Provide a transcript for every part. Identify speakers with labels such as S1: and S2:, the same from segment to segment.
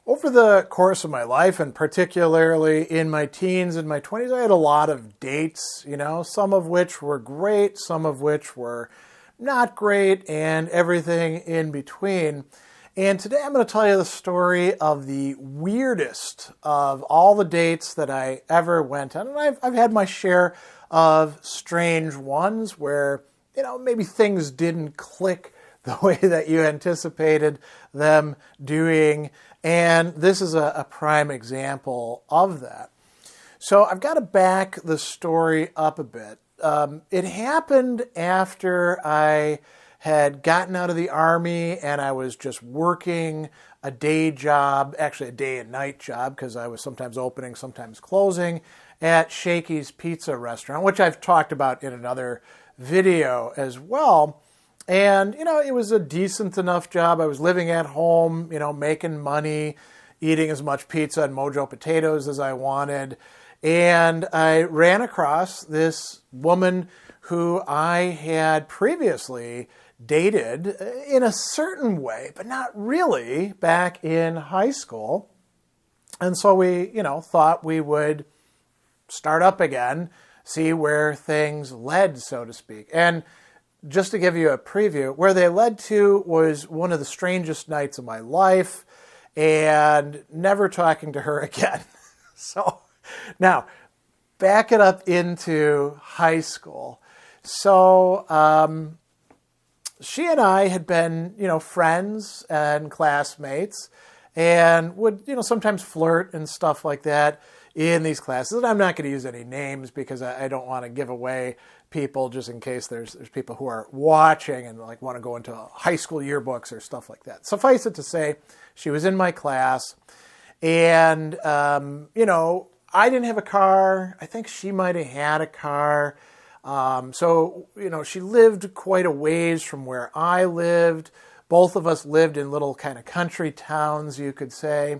S1: Over the course of my life, and particularly in my teens and my 20s, I had a lot of dates, some of which were great, some of which were not great, and everything in between. And today I'm going to tell you the story of the weirdest of all the dates that I ever went on. And I've had my share of strange ones where, maybe things didn't click the way that you anticipated them doing. And this is a prime example of that. So I've got to back the story up a bit. It happened after I had gotten out of the Army and I was just working a day job, actually a day and night job, because I was sometimes opening, sometimes closing, at Shakey's Pizza Restaurant, which I've talked about in another video as well. And, it was a decent enough job. I was living at home, making money, eating as much pizza and Mojo potatoes as I wanted. And I ran across this woman who I had previously dated in a certain way, but not really, back in high school. And so we, thought we would start up again, see where things led, so to speak. And just to give you a preview, where they led to was one of the strangest nights of my life, and never talking to her again. So now, back it up into high school. So she and I had been, friends and classmates, and would, sometimes flirt and stuff like that in these classes. And I'm not going to use any names because I don't want to give away people, just in case there's people who are watching and want to go into high school yearbooks or stuff like that. Suffice it to say, she was in my class, and I didn't have a car. I think she might have had a car. So she lived quite a ways from where I lived. Both of us lived in little kind of country towns, you could say,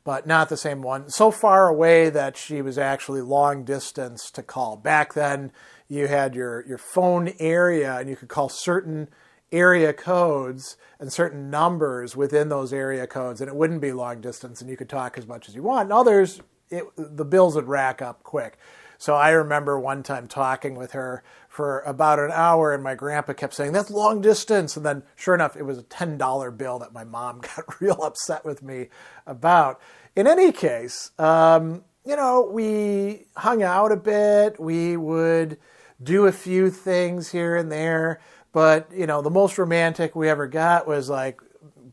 S1: but not the same one. So far away that she was actually long distance to call. Back then, you had your phone area, and you could call certain area codes and certain numbers within those area codes, and it wouldn't be long distance, and you could talk as much as you want. And others, the bills would rack up quick. So I remember one time talking with her for about an hour, and my grandpa kept saying, "That's long distance." And then sure enough, it was a $10 bill that my mom got real upset with me about. In any case, we hung out a bit. We would do a few things here and there. But, the most romantic we ever got was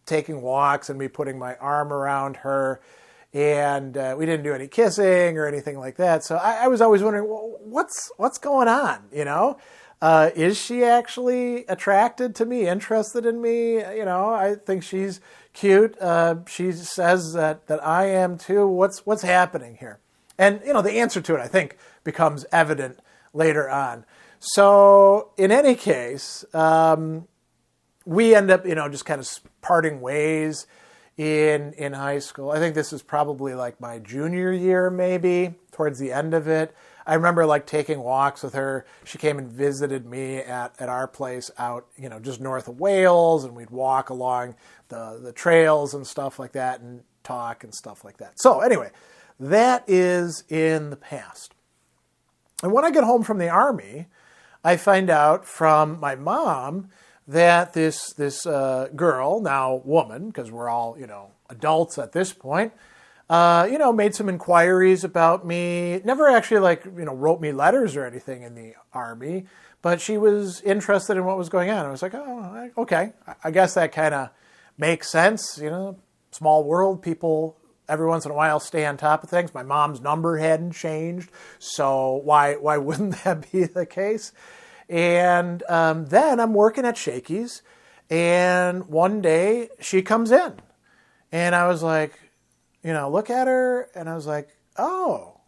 S1: taking walks and me putting my arm around her. And we didn't do any kissing or anything like that. So I was always wondering, well, what's going on? Is she actually attracted to me, interested in me? I think she's cute. She says that I am too. What's happening here? And, the answer to it, I think, becomes evident later on. So in any case, we end up, just kind of parting ways in high school. I think this is probably my junior year, maybe, towards the end of it. I remember taking walks with her. She came and visited me at our place out, just north of Wales, and we'd walk along the trails and stuff like that and talk and stuff like that. So anyway, that is in the past. And when I get home from the Army, I find out from my mom that this girl, now woman, because we're all, adults at this point, made some inquiries about me. Never actually wrote me letters or anything in the Army, but she was interested in what was going on. I was like, oh, okay. I guess that kind of makes sense. Small world, people every once in a while stay on top of things. My mom's number hadn't changed, so why wouldn't that be the case? And then I'm working at Shakey's, and one day she comes in, and I was like, look at her, and I was like, oh,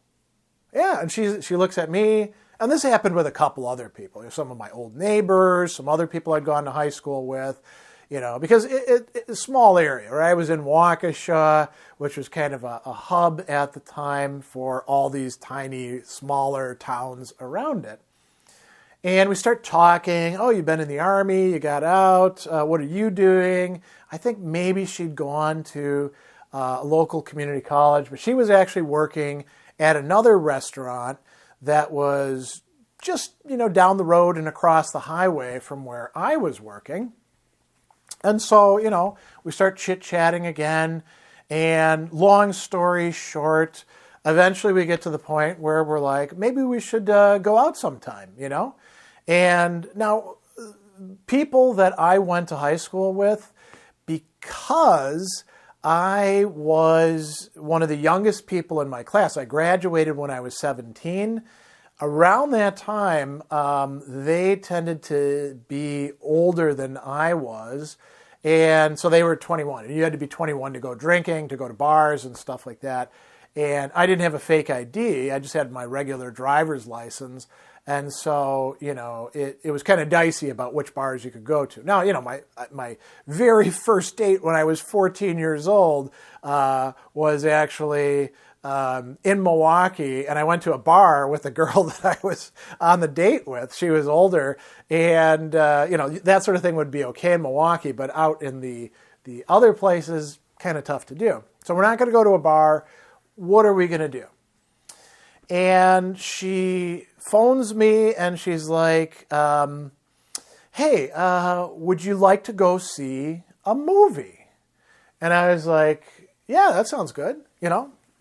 S1: yeah. And she looks at me, and this happened with a couple other people, some of my old neighbors, some other people I'd gone to high school with, because it's a small area, right? I was in Waukesha, which was kind of a hub at the time for all these tiny, smaller towns around it. And we start talking, oh, you've been in the Army, you got out, what are you doing? I think maybe she'd gone to a local community college, but she was actually working at another restaurant that was just, down the road and across the highway from where I was working. And so, we start chit-chatting again, and long story short, eventually we get to the point where we're like, maybe we should go out sometime, And now, people that I went to high school with, because I was one of the youngest people in my class. I graduated when I was 17. Around that time, they tended to be older than I was, and so they were 21. And you had to be 21 to go drinking, to go to bars and stuff like that. And I didn't have a fake ID. I just had my regular driver's license. And so, it was kind of dicey about which bars you could go to. Now, my very first date when I was 14 years old was actually in Milwaukee, and I went to a bar with a girl that I was on the date with. She was older, and, that sort of thing would be okay in Milwaukee, but out in the other places, kind of tough to do. So we're not going to go to a bar. What are we going to do? And she phones me and she's like, hey, would you like to go see a movie? And I was like, yeah, that sounds good.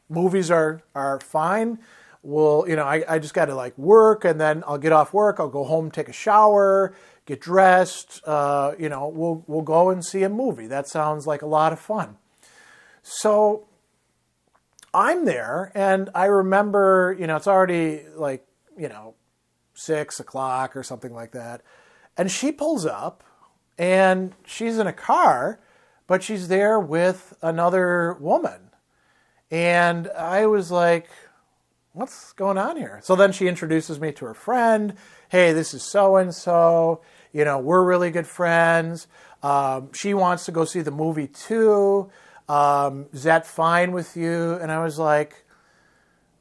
S1: Movies are fine. Well, I just got to work, and then I'll get off work. I'll go home, take a shower, get dressed. We'll go and see a movie. That sounds like a lot of fun. So I'm there, and I remember, it's already 6 o'clock or something like that. And she pulls up, and she's in a car, but she's there with another woman. And I was like, what's going on here? So then she introduces me to her friend. Hey, this is so-and-so. We're really good friends. She wants to go see the movie too. Is that fine with you? And I was like,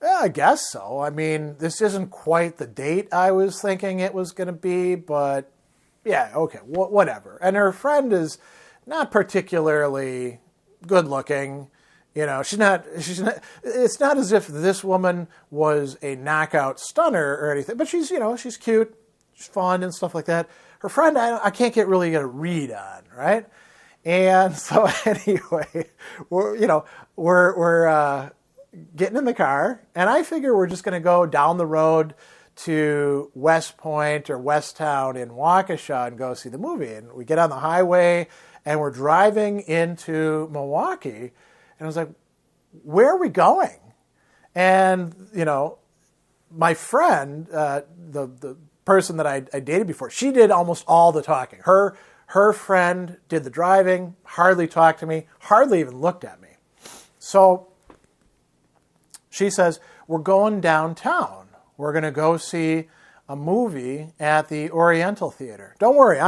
S1: yeah, I guess so. I mean, this isn't quite the date I was thinking it was going to be, but yeah, okay, whatever. And her friend is not particularly good looking. She's not, it's not as if this woman was a knockout stunner or anything, but she's cute, she's fun and stuff like that. Her friend, I can't really get a read on, right? And so anyway, we're getting in the car, and I figure we're just going to go down the road to West Point or West Town in Waukesha and go see the movie. And we get on the highway, and we're driving into Milwaukee, and I was like, where are we going? And, my friend, the person that I dated before, she did almost all the talking. Her friend did the driving, hardly talked to me, hardly even looked at me. So she says, we're going downtown. We're going to go see a movie at the Oriental Theater. Don't worry,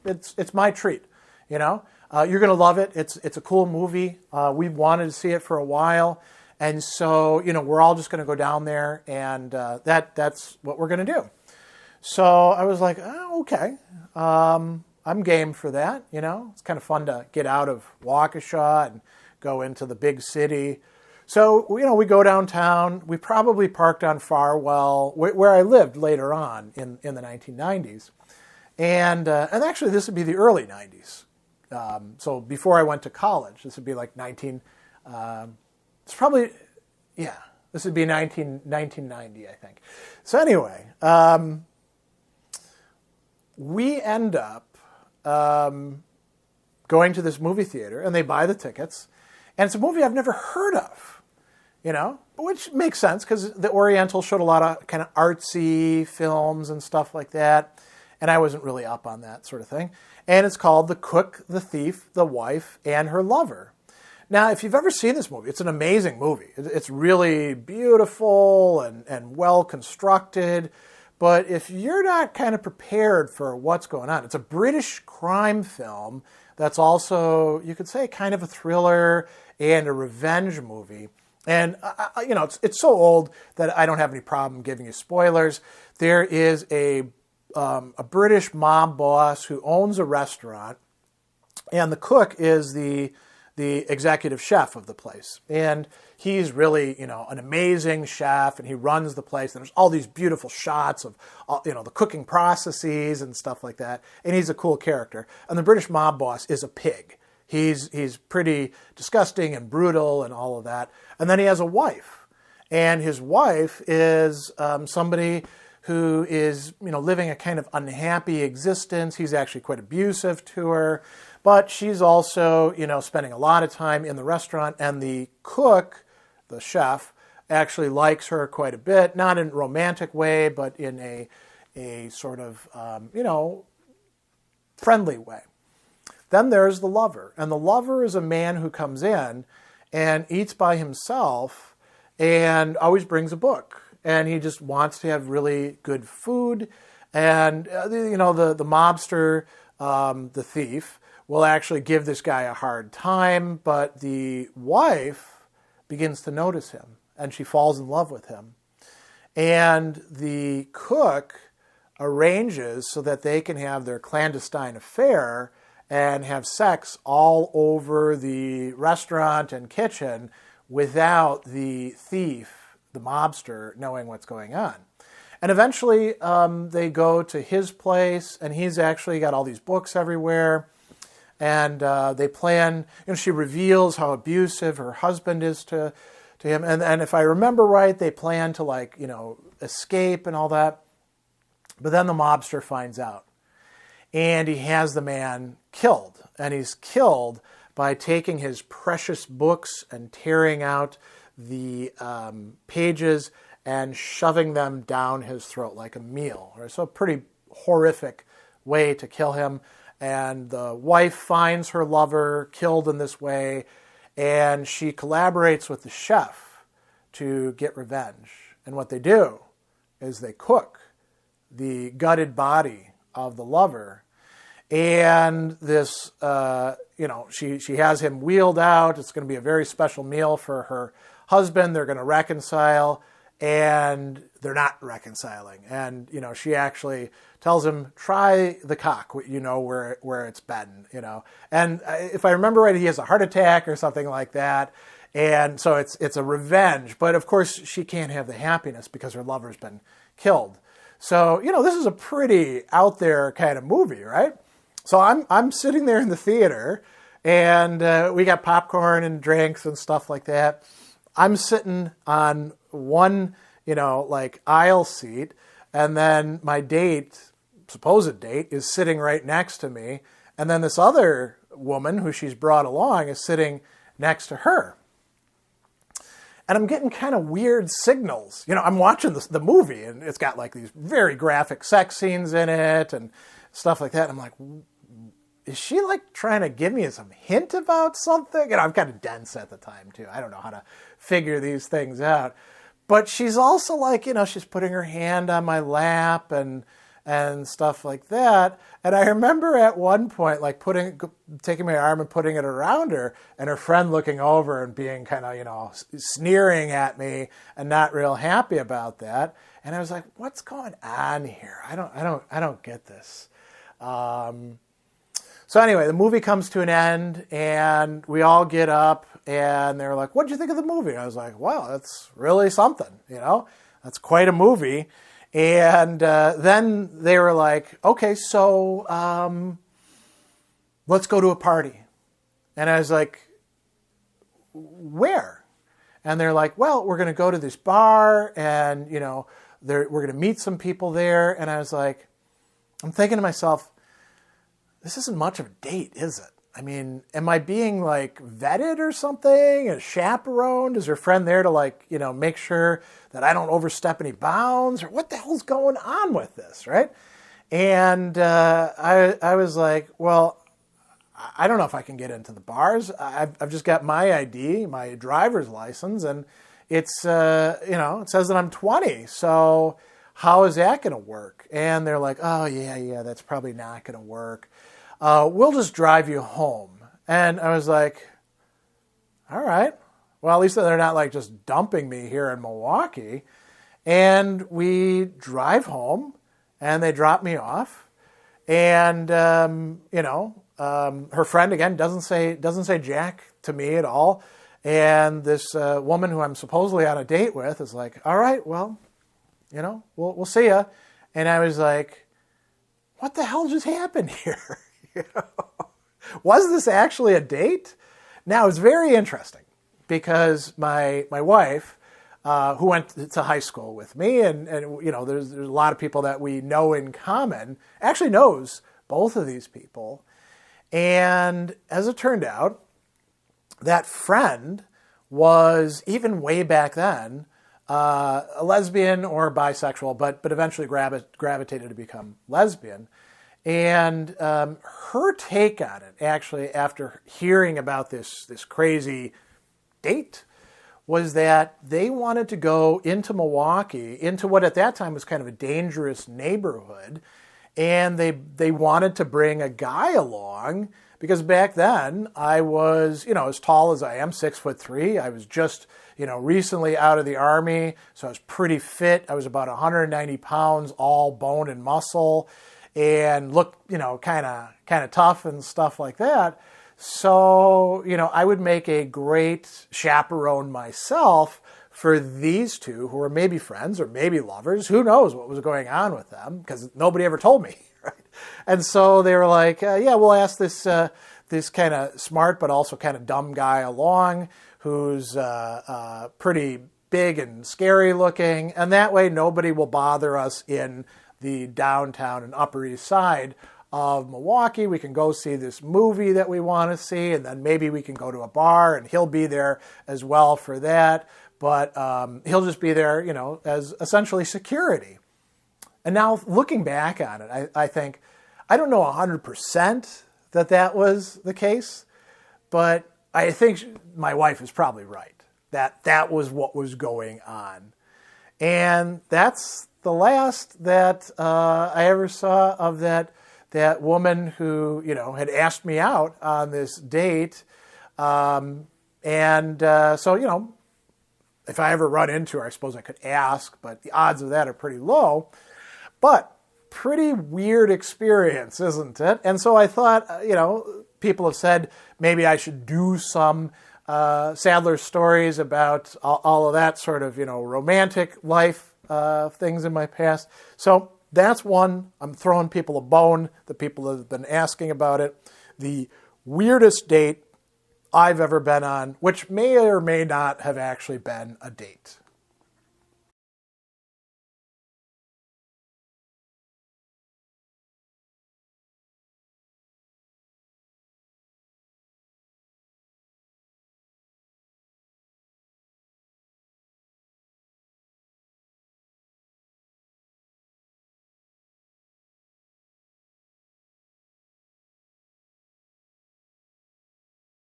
S1: it's my treat. You're going to love it. It's a cool movie. We've wanted to see it for a while. And so, we're all just going to go down there, and that's what we're going to do. So I was like, oh, okay. I'm game for that, It's kind of fun to get out of Waukesha and go into the big city. So, we go downtown. We probably parked on Farwell, where I lived later on in the 1990s. And actually, this would be the early 90s. So before I went to college, this would be like this would be 1990, I think. So anyway, we end up going to this movie theater, and they buy the tickets, and it's a movie I've never heard of, which makes sense because the Oriental showed a lot of kind of artsy films and stuff like that, and I wasn't really up on that sort of thing. And it's called The Cook, the Thief, the Wife, and Her Lover. Now, if you've ever seen this movie, it's an amazing movie. It's really beautiful and well constructed. But if you're not kind of prepared for what's going on, it's a British crime film that's also, you could say, kind of a thriller and a revenge movie. And, it's so old that I don't have any problem giving you spoilers. There is a British mob boss who owns a restaurant, and the cook is the the executive chef of the place. And he's really, an amazing chef, and he runs the place. And there's all these beautiful shots of, the cooking processes and stuff like that. And he's a cool character. And the British mob boss is a pig. He's pretty disgusting and brutal and all of that. And then he has a wife. And his wife is somebody who is, living a kind of unhappy existence. He's actually quite abusive to her. But she's also, spending a lot of time in the restaurant. And the cook, the chef, actually likes her quite a bit. Not in a romantic way, but in a sort of, friendly way. Then there's the lover. And the lover is a man who comes in and eats by himself and always brings a book. And he just wants to have really good food. And, the mobster, the thief, will actually give this guy a hard time. But the wife begins to notice him, and she falls in love with him. And the cook arranges so that they can have their clandestine affair and have sex all over the restaurant and kitchen without the thief, the mobster, knowing what's going on. And eventually they go to his place, and he's actually got all these books everywhere. And they plan, she reveals how abusive her husband is to him. And if I remember right, they plan to escape and all that. But then the mobster finds out. And he has the man killed. And he's killed by taking his precious books and tearing out the pages and shoving them down his throat like a meal. So a pretty horrific way to kill him. And the wife finds her lover killed in this way, and she collaborates with the chef to get revenge. And what they do is they cook the gutted body of the lover. And this, she has him wheeled out. It's going to be a very special meal for her husband. They're going to reconcile, and they're not reconciling. And, she actually tells him, try the cock, where it's been, And if I remember right, he has a heart attack or something like that. And so it's a revenge. But, of course, she can't have the happiness because her lover's been killed. So, this is a pretty out there kind of movie, right? So I'm sitting there in the theater, and we got popcorn and drinks and stuff like that. I'm sitting on one, aisle seat, and then my supposed date, is sitting right next to me, and then this other woman who she's brought along is sitting next to her. And I'm getting kind of weird signals. I'm watching the movie, and it's got these very graphic sex scenes in it and stuff like that. And I'm like, is she trying to give me some hint about something? I'm kind of dense at the time too. I don't know how to figure these things out. But she's also she's putting her hand on my lap and stuff like that. And I remember at one point, taking my arm and putting it around her, and her friend looking over and being kind of, sneering at me and not real happy about that. And I was like, what's going on here? I don't get this. So anyway, the movie comes to an end, and we all get up, and they're like, what'd you think of the movie? I was like, wow, that's really something, That's quite a movie. And then they were like, okay, so let's go to a party. And I was like, where? And they're like, well, we're going to go to this bar, and, we're going to meet some people there. And I was like, I'm thinking to myself, this isn't much of a date, is it? I mean, am I being vetted or something? A chaperoned? Is her friend there to make sure that I don't overstep any bounds? Or what the hell's going on with this, right? And I was like, well, I don't know if I can get into the bars. I've just got my ID, my driver's license, and it's it says that I'm 20. So how is that going to work? And they're like, oh yeah, that's probably not going to work. We'll just drive you home. And I was like, all right. Well, at least they're not just dumping me here in Milwaukee. And we drive home, and they drop me off. And, her friend, again, doesn't say jack to me at all. And this woman who I'm supposedly on a date with is like, all right, well, we'll see ya. And I was like, what the hell just happened here? Was this actually a date? Now, it's very interesting because my wife, who went to high school with me, and there's a lot of people that we know in common, actually knows both of these people. And as it turned out, that friend was, even way back then, a lesbian or bisexual, but eventually gravitated to become lesbian. And her take on it, actually, after hearing about this crazy date, was that they wanted to go into Milwaukee, into what at that time was kind of a dangerous neighborhood, and they wanted to bring a guy along, because back then I was, as tall as I am, 6'3". I was just, recently out of the Army, so I was pretty fit. I was about 190 pounds, all bone and muscle, and looked, kind of tough and stuff like that. So, I would make a great chaperone myself for these two, who were maybe friends or maybe lovers. Who knows what was going on with them, because nobody ever told me. Right? And so they were like, yeah, we'll ask this kind of smart but also kind of dumb guy along, who's pretty big and scary looking, and that way nobody will bother us in the downtown and Upper East Side of Milwaukee. We can go see this movie that we want to see, and then maybe we can go to a bar, and he'll be there as well for that. But he'll just be there, as essentially security. And now looking back on it, I think, I don't know 100% that was the case, but I think my wife is probably right, that was what was going on. And that's the last that I ever saw of that woman who, had asked me out on this date. So, if I ever run into her, I suppose I could ask, but the odds of that are pretty low. But pretty weird experience, isn't it? And so I thought, people have said maybe I should do some Sadler stories about all of that sort of, romantic life things in my past. So that's one. I'm throwing people a bone. The people have been asking about it. The weirdest date I've ever been on, which may or may not have actually been a date.